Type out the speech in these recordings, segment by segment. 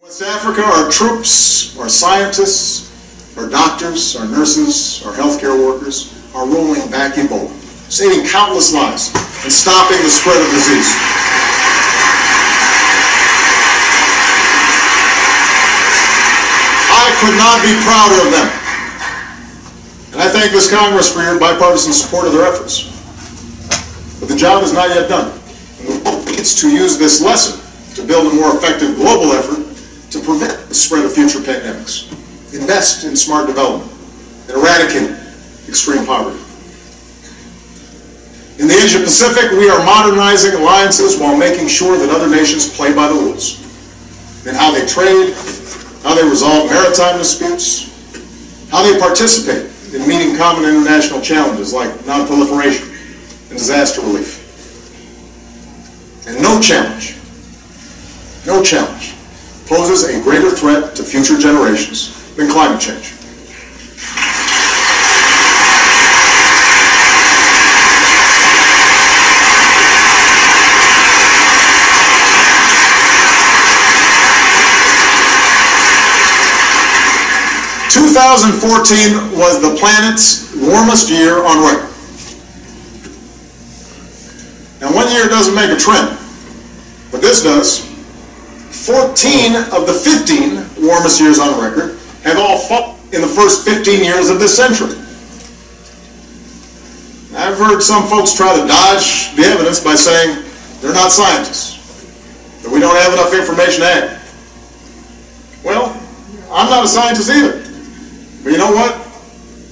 West Africa, our troops, our scientists, our doctors, our nurses, our healthcare workers are rolling back Ebola, saving countless lives and stopping the spread of disease. I could not be prouder of them. And I thank this Congress for your bipartisan support of their efforts. But the job is not yet done. And the world needs to use this lesson to build a more effective global effort to prevent the spread of future pandemics, invest in smart development, and eradicate extreme poverty. In the Asia Pacific, we are modernizing alliances while making sure that other nations play by the rules in how they trade, how they resolve maritime disputes, how they participate in meeting common international challenges like non-proliferation and disaster relief. And no challenge poses a greater threat to future generations than climate change. In 2014 was the planet's warmest year on record. Now, one year doesn't make a trend, but this does. 14 of the 15 warmest years on record have all fallen in the first 15 years of this century. I've heard some folks try to dodge the evidence by saying they're not scientists, that we don't have enough information to act. Well, I'm not a scientist either. But you know what?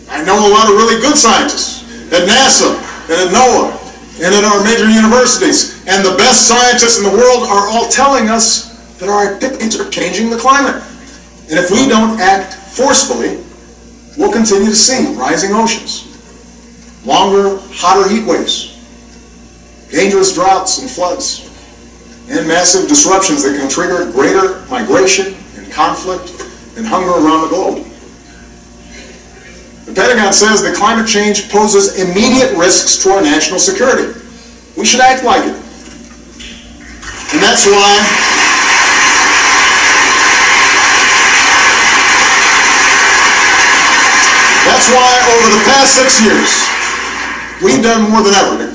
I know a lot of really good scientists at NASA and at NOAA and at our major universities. And the best scientists in the world are all telling us that our activities are changing the climate. And if we don't act forcefully, we'll continue to see rising oceans, longer, hotter heat waves, dangerous droughts and floods, and massive disruptions that can trigger greater migration and conflict and hunger around the globe. The Pentagon says that climate change poses immediate risks to our national security. We should act like it. And that's why over the past 6 years, we've done more than ever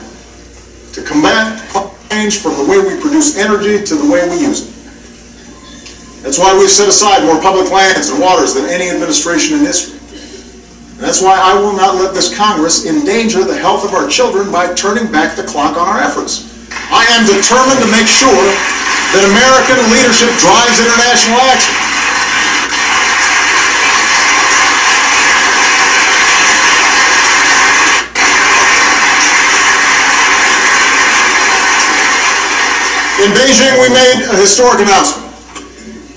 to combat climate change, from the way we produce energy to the way we use it. That's why we've set aside more public lands and waters than any administration in history. And that's why I will not let this Congress endanger the health of our children by turning back the clock on our efforts. I am determined to make sure that American leadership drives international action. In Beijing, we made a historic announcement.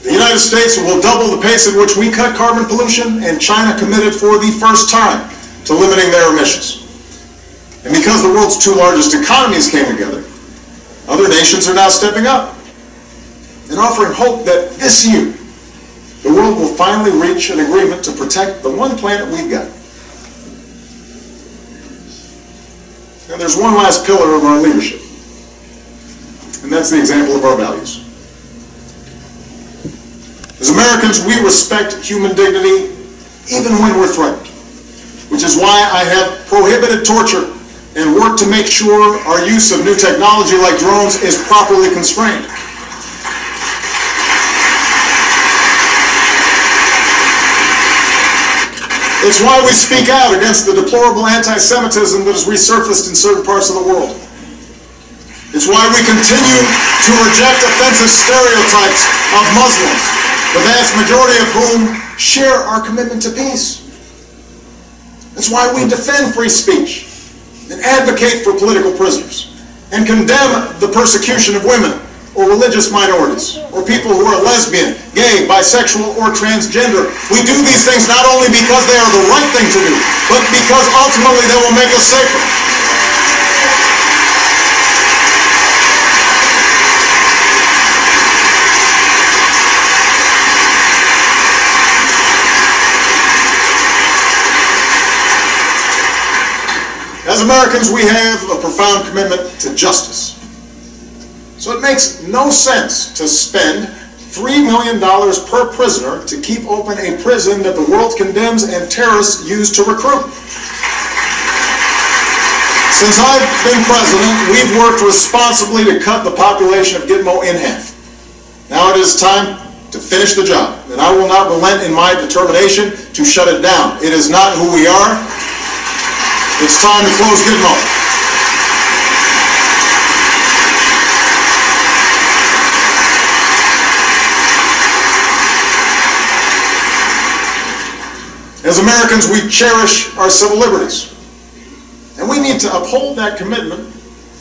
The United States will double the pace at which we cut carbon pollution, and China committed for the first time to limiting their emissions. And because the world's two largest economies came together, other nations are now stepping up and offering hope that this year the world will finally reach an agreement to protect the one planet we've got. And there's one last pillar of our leadership, and that's the example of our values. As Americans, we respect human dignity even when we're threatened, which is why I have prohibited torture and worked to make sure our use of new technology like drones is properly constrained. It's why we speak out against the deplorable anti-Semitism that has resurfaced in certain parts of the world. It's why we continue to reject offensive stereotypes of Muslims, the vast majority of whom share our commitment to peace. That's why we defend free speech and advocate for political prisoners and condemn the persecution of women or religious minorities or people who are lesbian, gay, bisexual, or transgender. We do these things not only because they are the right thing to do, but because ultimately they will make us safer. As Americans, we have a profound commitment to justice. So it makes no sense to spend $3 million per prisoner to keep open a prison that the world condemns and terrorists use to recruit. Since I've been president, we've worked responsibly to cut the population of Gitmo in half. Now it is time to finish the job, and I will not relent in my determination to shut it down. It is not who we are. It's time to close Gitmo. As Americans, we cherish our civil liberties. And we need to uphold that commitment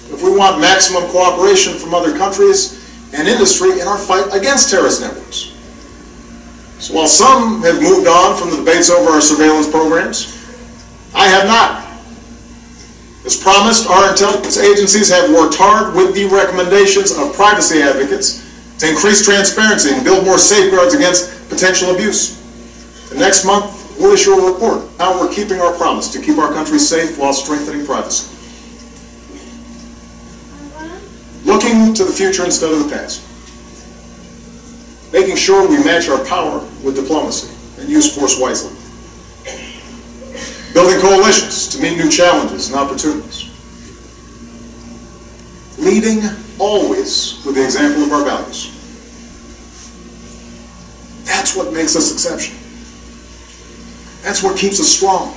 if we want maximum cooperation from other countries and industry in our fight against terrorist networks. So while some have moved on from the debates over our surveillance programs, I have not. As promised, our intelligence agencies have worked hard with the recommendations of privacy advocates to increase transparency and build more safeguards against potential abuse. And next month, we'll issue a report on how we're keeping our promise to keep our country safe while strengthening privacy. Looking to the future instead of the past. Making sure we match our power with diplomacy and use force wisely. Building coalitions to meet new challenges and opportunities. Leading always with the example of our values. That's what makes us exceptional. That's what keeps us strong.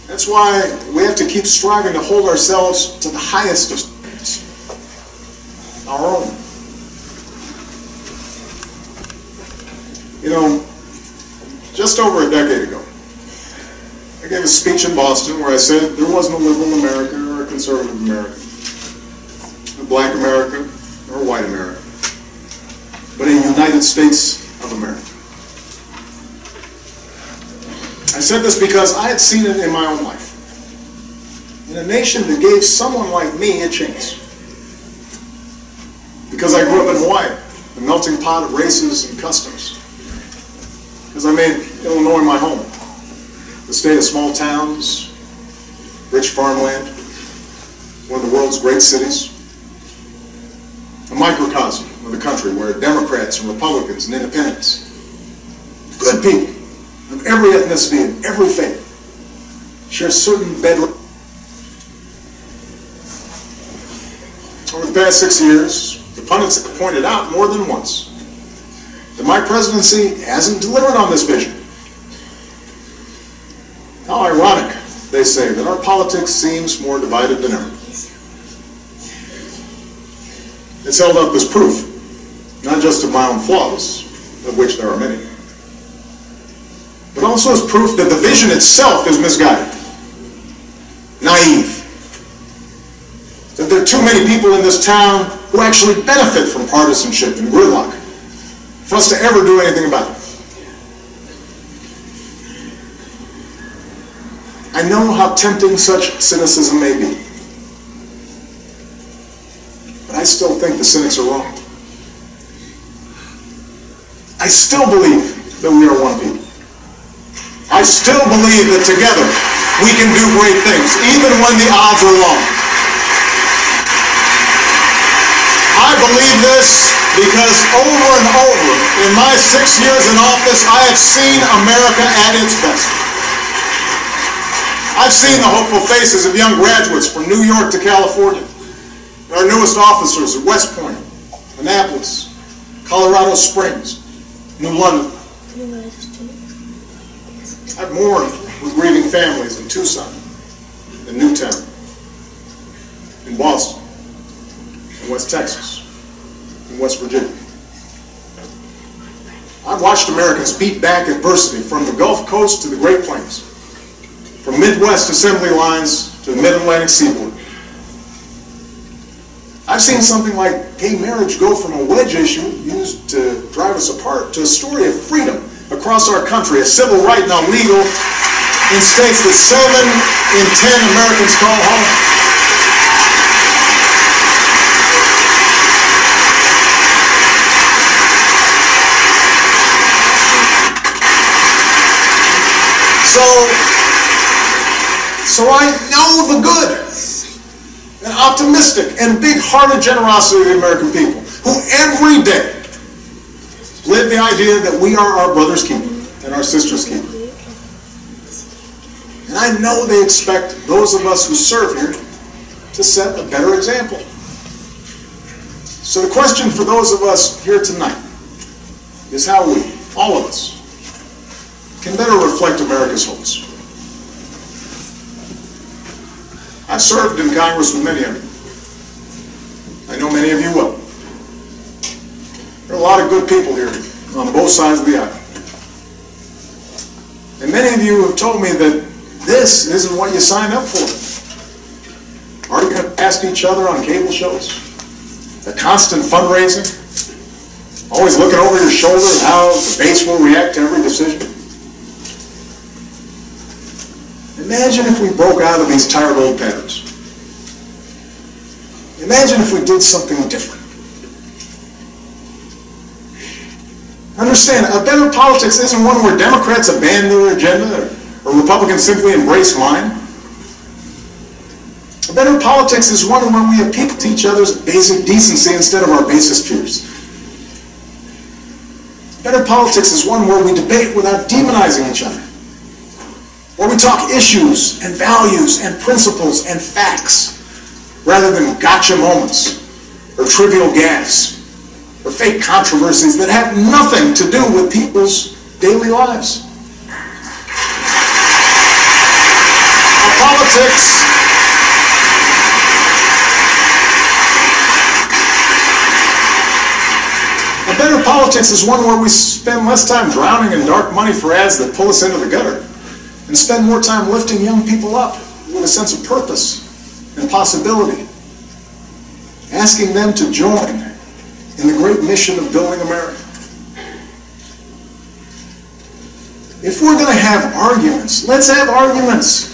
That's why we have to keep striving to hold ourselves to the highest of standards, our own. You know, just over a decade ago, I gave a speech in Boston where I said there wasn't a liberal America or a conservative America, a black America or a white America, but a United States of America. I said this because I had seen it in my own life. In a nation that gave someone like me a chance. Because I grew up in Hawaii, a melting pot of races and customs. Because I made Illinois my home. The state of small towns, rich farmland, one of the world's great cities. A microcosm of the country where Democrats and Republicans and independents, good people, of every ethnicity and every faith, share certain bedrock. Over the past 6 years, the pundits have pointed out more than once that my presidency hasn't delivered on this vision. How ironic, they say, that our politics seems more divided than ever. It's held up as proof, not just of my own flaws, of which there are many, but also as proof that the vision itself is misguided, naive, that there are too many people in this town who actually benefit from partisanship and gridlock for us to ever do anything about it. I know how tempting such cynicism may be, but I still think the cynics are wrong. I still believe that we are one people. I still believe that together we can do great things, even when the odds are long. I believe this because over and over in my 6 years in office, I have seen America at its best. I've seen the hopeful faces of young graduates from New York to California, our newest officers at West Point, Annapolis, Colorado Springs, New London. I've mourned with grieving families in Tucson, in Newtown, in Boston, in West Texas, in West Virginia. I've watched Americans beat back adversity from the Gulf Coast to the Great Plains, from Midwest assembly lines to the Mid-Atlantic seaboard. I've seen something like gay marriage go from a wedge issue used to drive us apart to a story of freedom across our country, a civil right now legal in states that 7 in 10 Americans call home. So I know the good and optimistic and big-hearted generosity of the American people, who every day live the idea that we are our brother's keeper and our sister's keeper. And I know they expect those of us who serve here to set a better example. So the question for those of us here tonight is how we, all of us, can better reflect America's hopes. I've served in Congress with many of you. I know many of you will. There are a lot of good people here on both sides of the aisle. And many of you have told me that this isn't what you signed up for. Are you going to ask each other on cable shows? The constant fundraising? Always looking over your shoulder at how the base will react to every decision? Imagine if we broke out of these tired old patterns. Imagine if we did something different. Understand, a better politics isn't one where Democrats abandon their agenda or Republicans simply embrace mine. A better politics is one where we appeal to each other's basic decency instead of our basest fears. Better politics is one where we debate without demonizing each other. Where we talk issues and values and principles and facts rather than gotcha moments or trivial gaffes or fake controversies that have nothing to do with people's daily lives. A better politics is one where we spend less time drowning in dark money for ads that pull us into the gutter and spend more time lifting young people up with a sense of purpose and possibility, asking them to join in the great mission of building America. If we're going to have arguments, let's have arguments,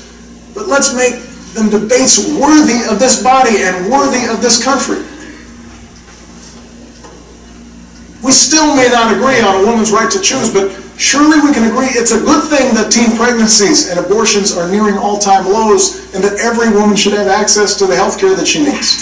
but let's make them debates worthy of this body and worthy of this country. We still may not agree on a woman's right to choose, but surely we can agree it's a good thing that teen pregnancies and abortions are nearing all-time lows and that every woman should have access to the health care that she needs.